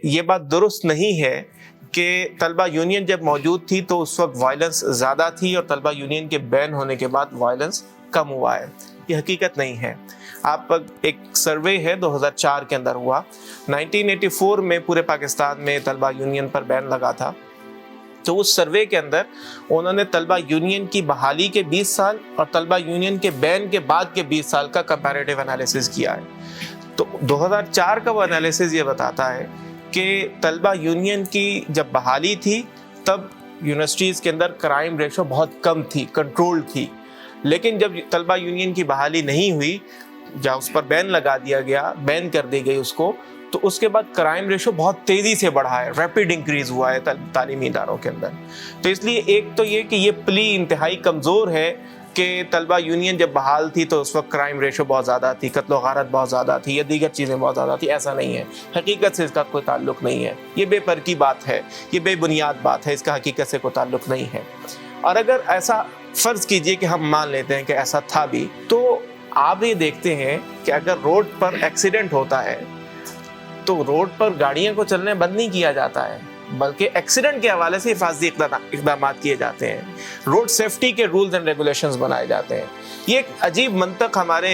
یہ بات درست نہیں ہے کہ طلبہ یونین جب موجود تھی تو اس وقت وائلنس زیادہ تھی اور طلبہ یونین کے بین ہونے کے بعد وائلنس کم ہوا ہے. یہ حقیقت نہیں ہے. آپ ایک سروے ہے 2004 کے اندر ہوا, 1984 میں پورے پاکستان میں طلبہ یونین پر بین لگا تھا. تو اس سروے کے اندر انہوں نے طلبہ یونین کی بحالی کے 20 سال اور طلبہ یونین کے بین کے بعد کے 20 سال کا کمپیریٹیو انالیسس کیا ہے. تو 2004 کا وہ انالیسس یہ بتاتا ہے کہ طلبہ یونین کی جب بحالی تھی تب یونیورسٹیز کے اندر کرائم ریشو بہت کم تھی, کنٹرول تھی. لیکن جب طلبہ یونین کی بحالی نہیں ہوئی, جہاں اس پر بین لگا دیا گیا, بین کر دی گئی اس کو, تو اس کے بعد کرائم ریشو بہت تیزی سے بڑھا ہے, ریپڈ انکریز ہوا ہے تعلیمی اداروں کے اندر. تو اس لیے ایک تو یہ کہ یہ پلی انتہائی کمزور ہے کہ طلبہ یونین جب بحال تھی تو اس وقت کرائم ریشو بہت زیادہ تھی, قتل و غارت بہت زیادہ تھی یا دیگر چیزیں بہت زیادہ تھی. ایسا نہیں ہے, حقیقت سے اس کا کوئی تعلق نہیں ہے. یہ بے پر کی بات ہے, یہ بے بنیاد بات ہے, اس کا حقیقت سے کوئی تعلق نہیں ہے. اور اگر ایسا فرض کیجئے کہ ہم مان لیتے ہیں کہ ایسا تھا بھی, تو آپ یہ دیکھتے ہیں کہ اگر روڈ پر ایکسیڈنٹ ہوتا ہے تو روڈ پر گاڑیوں کو چلنے بند نہیں کیا جاتا ہے, بلکہ ایکسیڈنٹ کے حوالے سے حفاظتی اقدامات کیے جاتے ہیں, روڈ سیفٹی کے رولز اینڈ ریگولیشنز بنائے جاتے ہیں. یہ ایک عجیب منطق ہمارے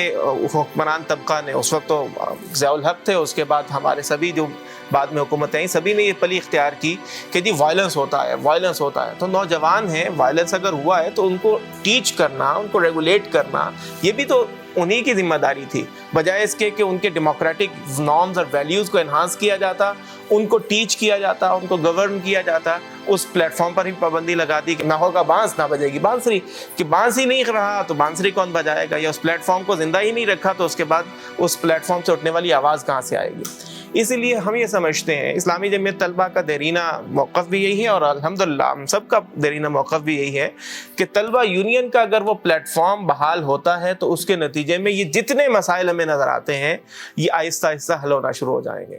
حکمران طبقہ نے, اس وقت تو ضیاء الحق تھے, اس کے بعد ہمارے سبھی جو بعد میں حکومتیں ہیں سبھی نے یہ پلی اختیار کی کہ جی وائلنس ہوتا ہے, وائلنس ہوتا ہے. تو نوجوان ہیں, وائلنس اگر ہوا ہے تو ان کو ٹیچ کرنا, ان کو ریگولیٹ کرنا, یہ بھی تو انہی کی ذمہ داری تھی, بجائے اس کے کہ ان کے ڈیموکریٹک نارمز اور ویلیوز کو انہانس کیا جاتا, ان کو ٹیچ کیا جاتا, ان کو گورن کیا جاتا. اس پلیٹ فارم پر ہی پابندی لگا دی کہ نہ ہوگا بانس نہ بجے گی بانسری, کہ بانس ہی نہیں رہا تو بانسری کون بجائے گا, یا اس پلیٹ فارم کو زندہ ہی نہیں رکھا تو اس کے بعد اس پلیٹ فارم سے اٹھنے والی آواز کہاں سے آئے گی. اسی لیے ہم یہ سمجھتے ہیں, اسلامی جمعیت طلبہ کا دیرینہ موقف بھی یہی ہے اور الحمدللہ ہم سب کا دیرینہ موقف بھی یہی ہے کہ طلبہ یونین کا اگر وہ پلیٹ فارم بحال ہوتا ہے تو اس کے نتیجے میں یہ جتنے مسائل ہمیں نظر آتے ہیں یہ آہستہ آہستہ حل ہونا شروع ہو جائیں گے.